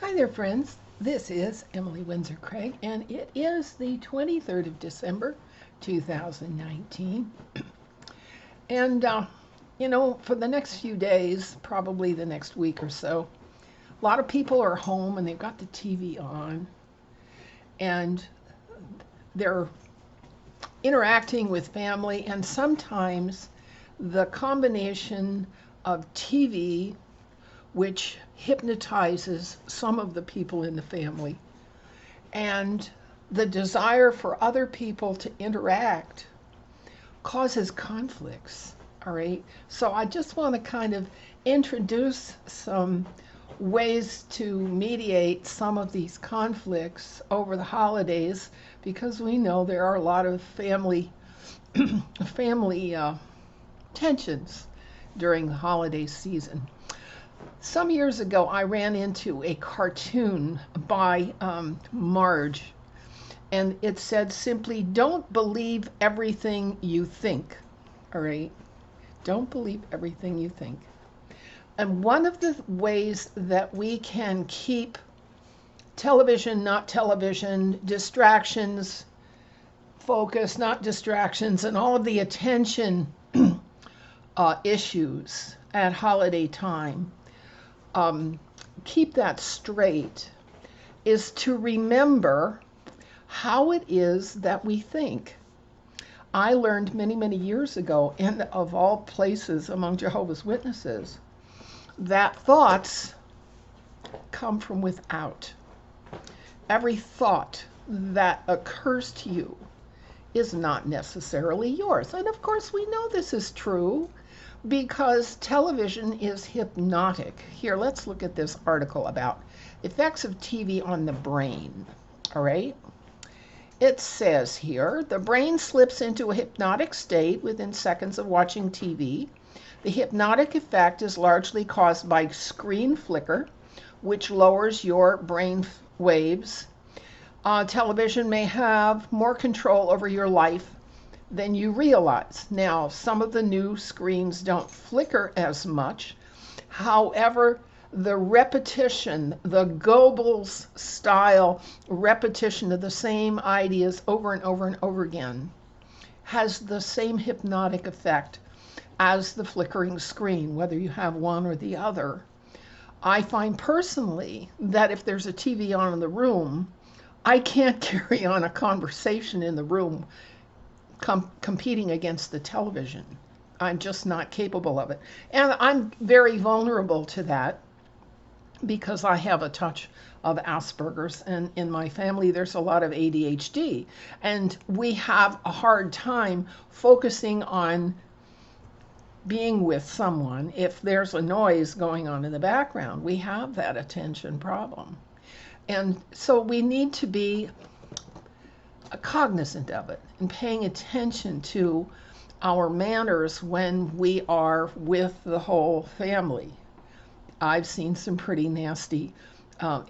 Hi there, friends. This is Emily Windsor Craig, and it is the 23rd of December, 2019. And, for the next few days, probably the next week or so, a lot of people are home and they've got the TV on and they're interacting with family, and sometimes the combination of TV, which hypnotizes some of the people in the family, and the desire for other people to interact causes conflicts. All right. So I just want to kind of introduce some ways to mediate some of these conflicts over the holidays, because we know there are a lot of family tensions during the holiday season. Some years ago, I ran into a cartoon by Marge, and it said simply, "Don't believe everything you think." All right? Don't believe everything you think. And one of the ways that we can keep television, not television, distractions, focus, not distractions, and all of the attention issues at holiday time, keep that straight, is to remember how it is that we think. I learned many, many years ago, and of all places among Jehovah's Witnesses, that thoughts come from without. Every thought that occurs to you is not necessarily yours. And of course, we know this is true because television is hypnotic. Here, let's look at this article about effects of TV on the brain. All right. It says here, the brain slips into a hypnotic state within seconds of watching TV. The hypnotic effect is largely caused by screen flicker, which lowers your brain waves. Television may have more control over your life than you realize. Now, some of the new screens don't flicker as much. However, the repetition, the Goebbels style repetition of the same ideas over and over and over again, has the same hypnotic effect as the flickering screen, whether you have one or the other. I find personally that if there's a TV on in the room, I can't carry on a conversation in the room competing against the television. I'm just not capable of it. And I'm very vulnerable to that because I have a touch of Asperger's, and in my family there's a lot of ADHD, and we have a hard time focusing on being with someone if there's a noise going on in the background. We have that attention problem. And so we need to be cognizant of it and paying attention to our manners when we are with the whole family. I've seen some pretty nasty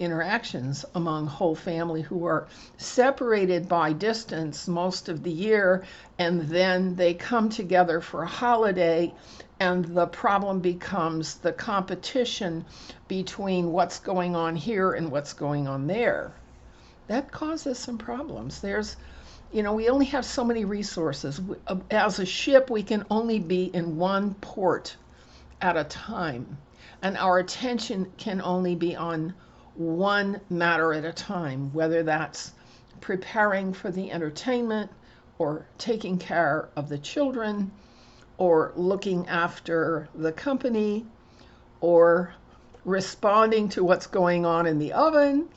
interactions among whole family who are separated by distance most of the year, and then they come together for a holiday, and the problem becomes the competition between what's going on here and what's going on there. That causes some problems. We only have so many resources. As a ship, we can only be in one port at a time, and our attention can only be on one matter at a time, whether that's preparing for the entertainment or taking care of the children or looking after the company or responding to what's going on in the oven.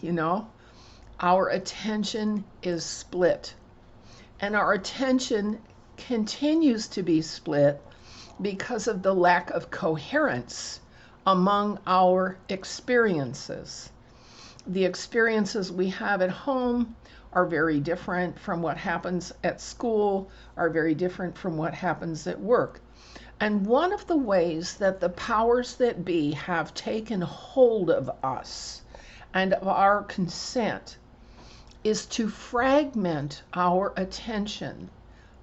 Our attention is split, and our attention continues to be split because of the lack of coherence among our experiences. The experiences we have at home are very different from what happens at school, are very different from what happens at work. And one of the ways that the powers that be have taken hold of us and of our consent is to fragment our attention.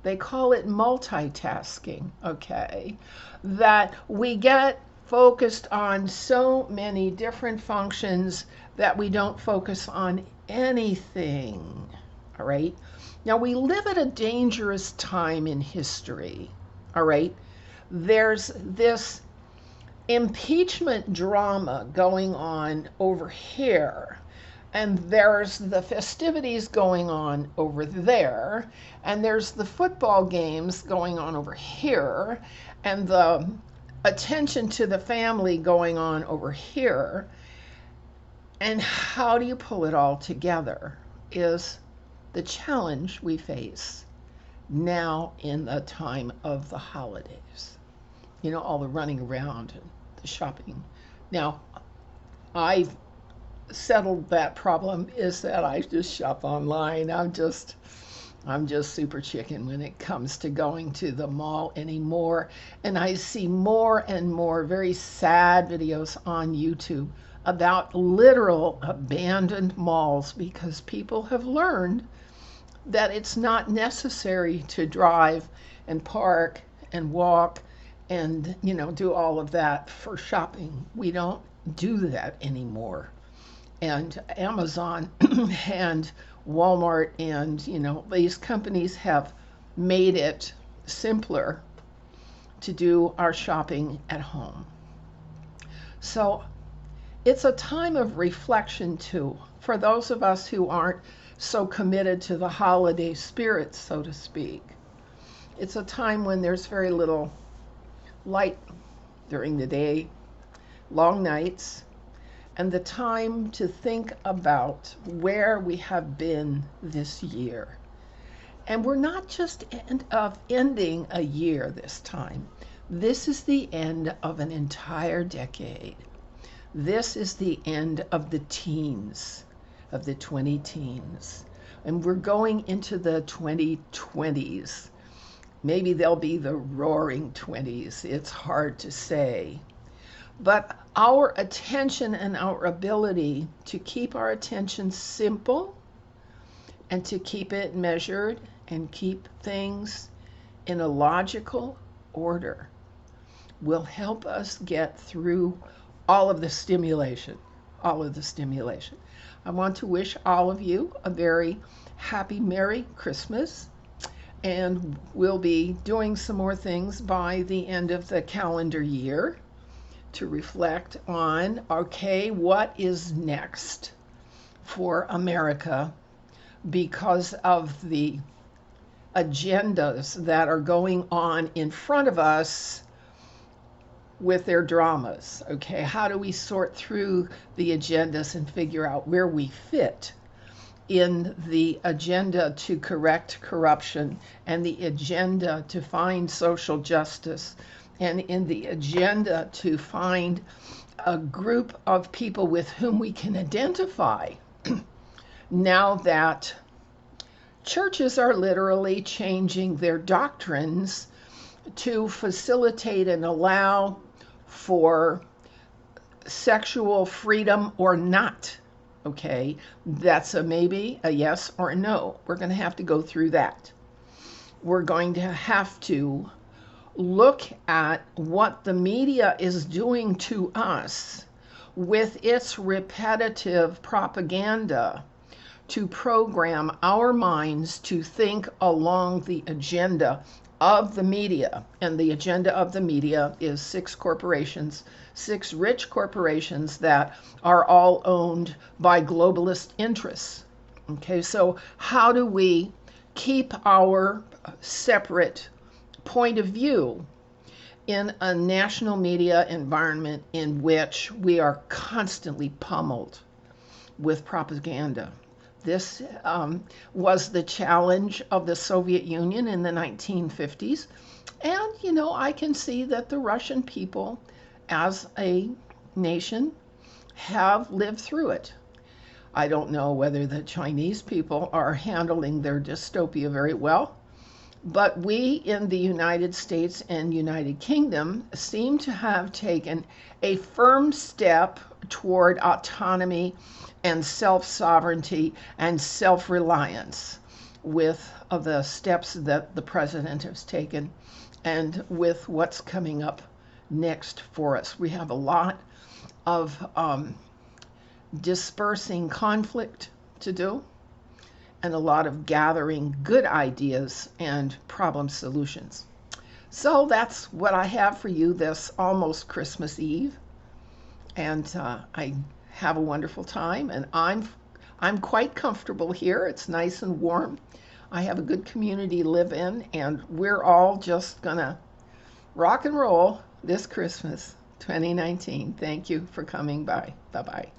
They call it multitasking, okay? That we get focused on so many different functions that we don't focus on anything. All right. Now, we live at a dangerous time in history. All right. There's this impeachment drama going on over here, and there's the festivities going on over there, and there's the football games going on over here, and the attention to the family going on over here. And how do you pull it all together is the challenge we face now in the time of the holidays. You know, all the running around and the shopping. Now, I've settled that problem is that I just shop online. I'm just super chicken when it comes to going to the mall anymore. And I see more and more very sad videos on YouTube about literal abandoned malls because people have learned that it's not necessary to drive and park and walk and, you know, do all of that for shopping. We don't do that anymore. And Amazon and Walmart and, you know, these companies have made it simpler to do our shopping at home. So it's a time of reflection too, for those of us who aren't so committed to the holiday spirit, so to speak. It's a time when there's very little light during the day, long nights, and the time to think about where we have been this year. And we're not just ending a year this time. This is the end of an entire decade. This is the end of the teens, of the 20 teens. And we're going into the 2020s. Maybe they'll be the roaring 20s. It's hard to say. But our attention and our ability to keep our attention simple and to keep it measured and keep things in a logical order will help us get through all of the stimulation, all of the stimulation. I want to wish all of you a very happy, Merry Christmas. And we'll be doing some more things by the end of the calendar year to reflect on, okay, what is next for America because of the agendas that are going on in front of us with their dramas. Okay, how do we sort through the agendas and figure out where we fit in the agenda to correct corruption and the agenda to find social justice and in the agenda to find a group of people with whom we can identify now that churches are literally changing their doctrines to facilitate and allow for sexual freedom or not. Okay, that's a maybe, a yes, or a no. We're going to have to go through that. We're going to have to look at what the media is doing to us with its repetitive propaganda to program our minds to think along the agenda of the media. And the agenda of the media is 6 corporations, 6 rich corporations that are all owned by globalist interests. Okay, so how do we keep our separate point of view in a national media environment in which we are constantly pummeled with propaganda? This was the challenge of the Soviet Union in the 1950s. And, you know, I can see that the Russian people as a nation have lived through it. I don't know whether the Chinese people are handling their dystopia very well, but we in the United States and United Kingdom seem to have taken a firm step toward autonomy and self-sovereignty and self-reliance with the steps that the president has taken and with what's coming up next for us. We have a lot of dispersing conflict to do and a lot of gathering good ideas and problem solutions. So that's what I have for you this almost Christmas Eve. And I have a wonderful time, and I'm quite comfortable here. It's nice and warm. I have a good community to live in, and we're all just gonna rock and roll this Christmas 2019. Thank you for coming by. Bye-bye.